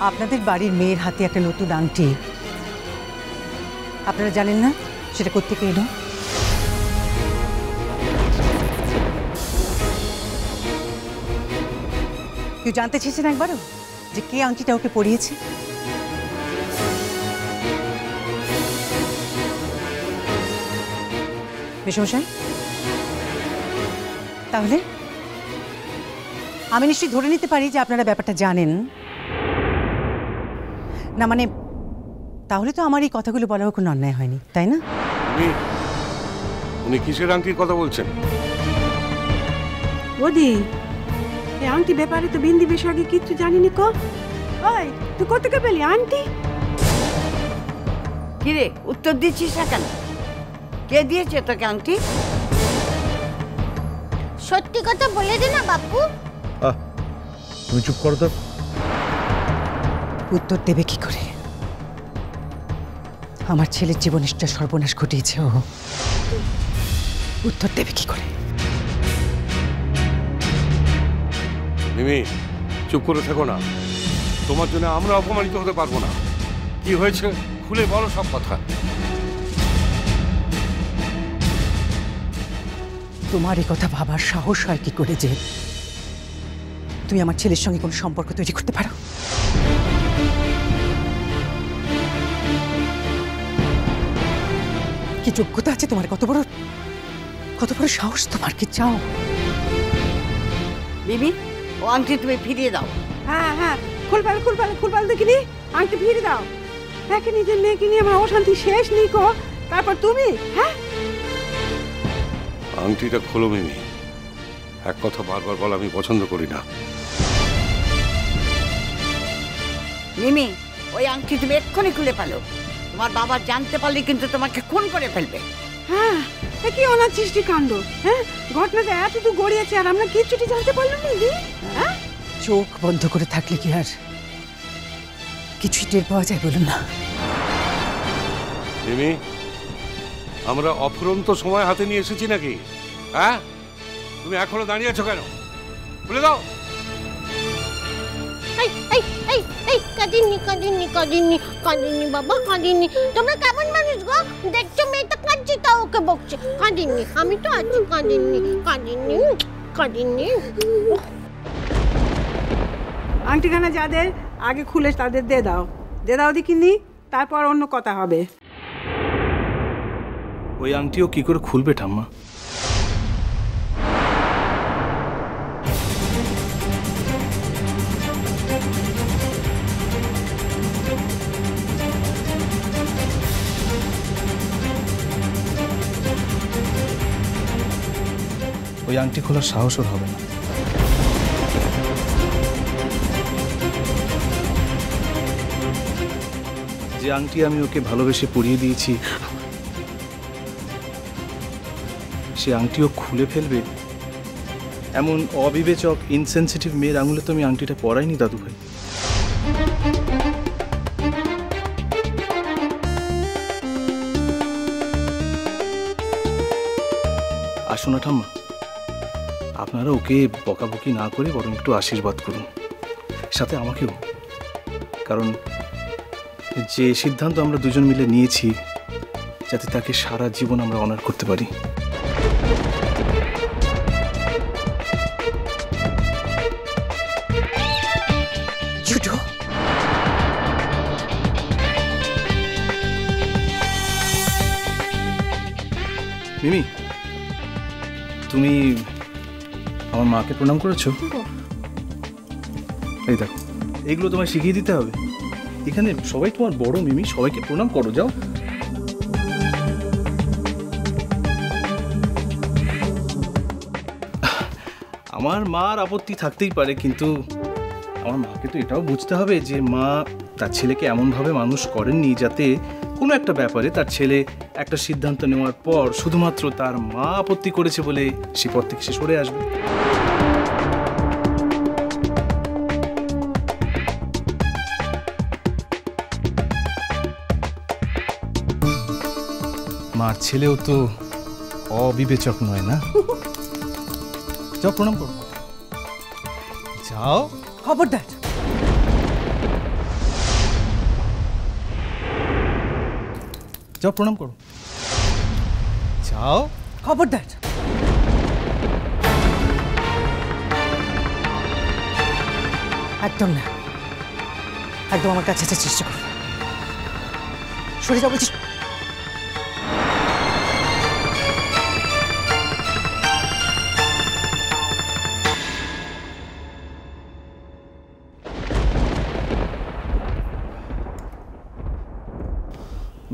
আপনাদের বাড়ির মেয়ের হাতে একটা নতুন আংটি, আপনারা জানেন না সেটা কোত্থেকে এলো? কেউ জানতে চেয়েছেন একবারও যে কে আংটিটা ওকে পরিয়েছে? মেশমশাই, তাহলে আমি নিশ্চয়ই ধরে নিতে পারি যে আপনারা ব্যাপারটা জানেন না। মানে তাহলে তো আমার এই কথাগুলো বলাও কোনো অন্যায় হয়নি, তাই না? উনি কিসের আংটির কথা বলছেন? ওদি, এই আংটি ব্যাপারে তো বিন্দি বিষয় আগে কিচ্ছু জানিনি। ওই তুই কোথেকে পেলি আংটি? কিরে উত্তর দিচ্ছিস না কেন? কে দিয়েছে তোকে আংটি? সত্যি কথা বলে দে না বাপু। তুমি চুপ করো তো। উত্তর দেবে কি করে? আমার ছেলের জীবনটা সর্বনাশ ঘটিয়েছে ও, উত্তর দেবে কি করে? মিমি, চুপ করে থেকো না। তোমার জন্য আমরা অপমানিত হতে পারবো না। কি হয়েছে খুলে বলো সব কথা। তোমার এই কথা ভাবার সাহস হয় কি করে যে তুমি আমার ছেলের সঙ্গে কোনো সম্পর্ক তৈরি করতে পারো? কি যোগ্যতা আছে তোমার? কত বড় সাহস তোমার! কি চাও? বিবি, ও আংটি তুমি ফিরিয়ে দাও। হ্যাঁ, খুলপাল দেখিনি, আংটি ফিরে দাও। দেখে নিজের মেয়েকে নিয়ে আমার অশান্তি শেষ নেই। তারপর তুমি আংটিটা খোলো মিমি। এক কথা বারবার বলা আমি পছন্দ করি না। মিমি, ওই আংটি তুমি এক্ষুনি খুলে ফেলো। তোমার বাবা জানতে পারলে কিন্তু তোমাকে খুন করে ফেলবে। হ্যাঁ, কি অনাচিষ্টি কাণ্ড! হ্যাঁ, ঘটনাটা এতদূর গড়িয়েছে আর আমরা কিচ্ছুটি জানতে পারলাম না। হ্যাঁ, চোখ বন্ধ করে থাকলে কি আর কিছুই টের পাওয়া যায় বলুন না? মিমি, আমরা অফুরন্ত সময় হাতে নিয়ে এসেছি নাকি? হ্যাঁ, তুমি এখনো দাঁড়িয়ে আছো কেন? বলে দাও। কাঁদিনি বাবা, কাঁদিনি। তোমরা কেমন মানুষ গো? দেখছো মেয়েটা কাঁদছে তাও ওকে বকছে। কাঁদিনি, আমি তো আছি। কাঁদিনি। আংটিখানা যাদের আগে খুলে তাদের দিয়ে দাও দেখিনি, তারপর অন্য কথা হবে। ওই আংটিও কি করে খুলবে ঠাম্মা? ওই আংটি খোলার সাহস ওর হবে না। যে আংটি আমি ওকে ভালোবেসে পরিয়ে দিয়েছি, সে আংটিও খুলে ফেলবে এমন অবিবেচক ইনসেনসিটিভ মেয়ের আঙুলে তো আমি আংটিটা পরাইনি দাদু ভাই। আসো না ঠাম্মা, আপনারা ওকে বকাবকি না করে বরং একটু আশীর্বাদ করুন, সাথে আমাকেও। কারণ যে সিদ্ধান্ত আমরা দুজন মিলে নিয়েছি, যাতে তাকে সারা জীবন আমরা অনার করতে পারি। মিমি, তুমি আমার মাকে প্রণাম করেছো? এই দেখো, এগুলো তোমায় শিখিয়ে দিতে হবে। এখানে সবাই তোমার বড় মিমি, সবাইকে প্রণাম করো, যাও। আমার মার আপত্তি থাকতেই পারে, কিন্তু আমার মাকে তো এটাও বুঝতে হবে যে মা তার ছেলেকে এমনভাবে মানুষ করেননি যাতে কোনো একটা ব্যাপারে তার ছেলে একটা সিদ্ধান্ত নেওয়ার পর শুধুমাত্র তার মা আপত্তি করেছে বলে সে পথ থেকে সে সরে আসবে। মার ছেলেও তো অবিবেচক নয় না। যাও, প্রণাম করো, যাও। খবরদার, যাও প্রণাম করো, যাও। খবরদার, একদম না, একদম আমার কাছে যেতে চেষ্টা করো। সরে যাও বলছি।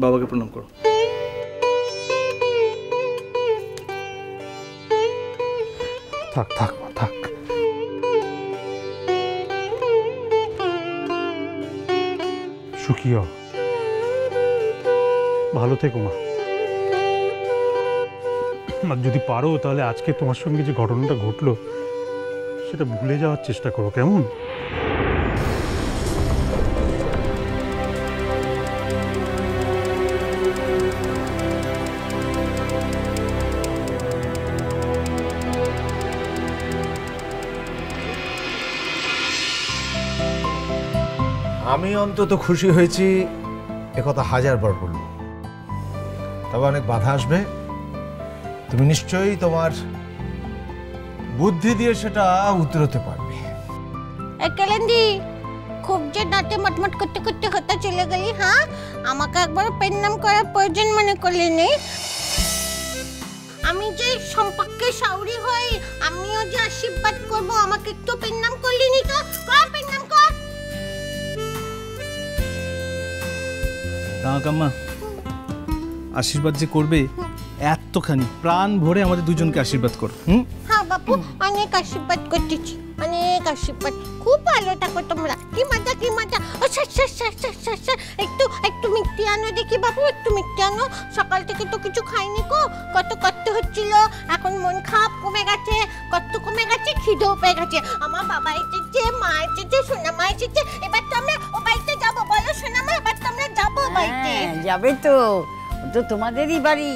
বাবাকে প্রণাম করো। থাক থাক মা থাক। সুখী হও, ভালো থেকো মা। আর যদি পারো তাহলে আজকে তোমার সঙ্গে যে ঘটনাটা ঘটলো সেটা ভুলে যাওয়ার চেষ্টা করো, কেমন? আমি অন্তত খুশি হয়েছি, একথা হাজারবার বলবো। তবে অনেক বাধা আসবে, তুমি নিশ্চয়ই তোমার বুদ্ধি দিয়ে সেটা উতরোতে পারবে। কেলেন্দি, খুব যে দাঁতে মটমট করতে করতে হতে চলে গেলি, হ্যাঁ? আমাকে একবার পেন্নাম করার প্রয়োজন মনে করলি নেই? আমি যে সম্পর্কে সাউরি হই, আমিও যে আশীর্বাদ করবো, আমাকে একটু পেন্নাম করলি নি তো? কর পেন্নাম কর। রাঙাকাম্মা আশীর্বাদ যে করবে, এতখানি প্রাণ ভরে আমাদের দুজনকে আশীর্বাদ করো। হ্যাঁ বাপু, অনেক আশীর্বাদ করতেছি, অনেক আশীর্বাদ। খুব ভালো থাকো তোমরা। কি মজা, কি মজা। একটু একটু মিষ্টি আনো দেখি বাবু, একটু মিষ্টি আনো। সকাল থেকে তো কিছু খাইনি গো, কত কষ্ট হচ্ছিল। এখন মন খারাপ কমে গেছে, কষ্ট কমে গেছে, খিদেও পেয়ে গেছে। আমার বাবা এসেছে, মা এসেছে, সোনা মা এসেছে। এবার তো আমরা ও বাড়িতে যাবো, বলো সোনা মা, এবার তো আমরা যাবো বাড়িতে। যাবে তো, ও তো তোমাদেরই বাড়ি,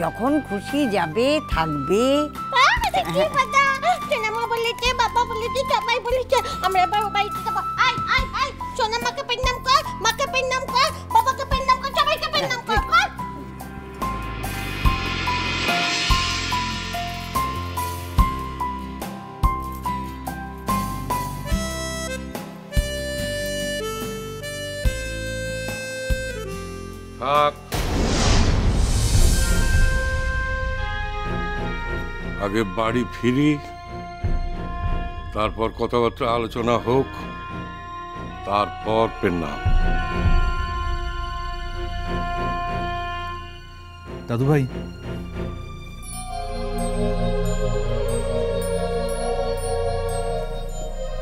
যখন খুশি যাবে, থাকবে। কি মজা। সোনা মা বলেছে, বাবা বলেছে, সবাই বলেছে আমরা এবার ও বাড়িতে যাবো। আই আই আই, সোনা মাকে পেন্নাম কর, মাকে পেন্নাম কর, বাবাকে পেন্নাম কর, সবাইকে পেন্নাম কর। থাক, আগে বাড়ি ফিরি, তারপর কথাবার্তা আলোচনা হোক, তারপর পেন্নাম। দাদু ভাই,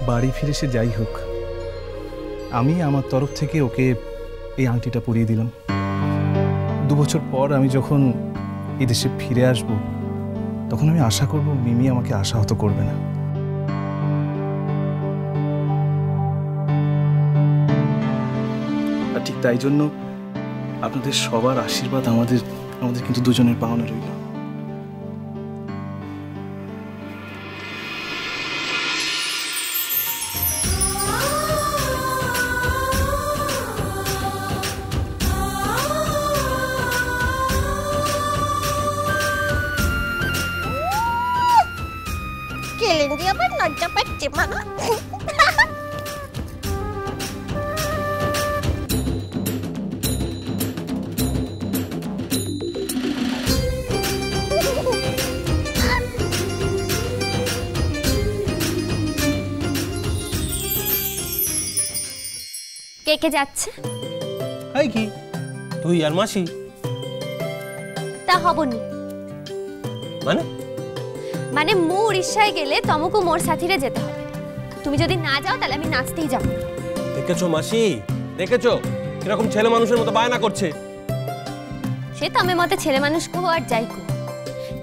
বাড়ি ফিরে সে যাই হোক, আমি আমার তরফ থেকে ওকে এই আংটিটা পরিয়ে দিলাম। 2 বছর পর আমি যখন এই দেশে ফিরে আসব, তখন আমি আশা করব মিমি আমাকে আশাহত করবে না। আর ঠিক তাই জন্য আপনাদের সবার আশীর্বাদ আমাদের কিন্তু দুজনের পাওনা রইল। কেলেন্দি আবার লজ্জা পাচ্ছে মা। কে কে যাচ্ছে? হাই কি তুই আর মাসি? তা হবনি মানে? মানে মু উড়িষ্যায় গেলে তমকু মোর সাথীরে যেতে হবে। তুমি যদি না যাও তাহলে আমি নাচতেই যাব। দেখেছো মাসি, দেখেছো কিরকম ছেলে মানুষের মতো বায়না করছে। সে তমে মতে ছেলে মানুষ কো আর যাই কো,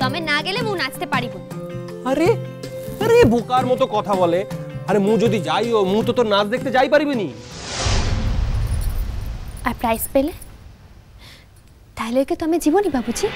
তমে না গেলে মু নাচতে পারিব। আরে আরে বোকার মতো কথা বলে। আরে মু যদি যাইও, মু তো তোর নাচ দেখতে যাই পারিবেনি। আর প্রাইজ পেলে তাহলে কি তুমি জীবনী বাবুজি?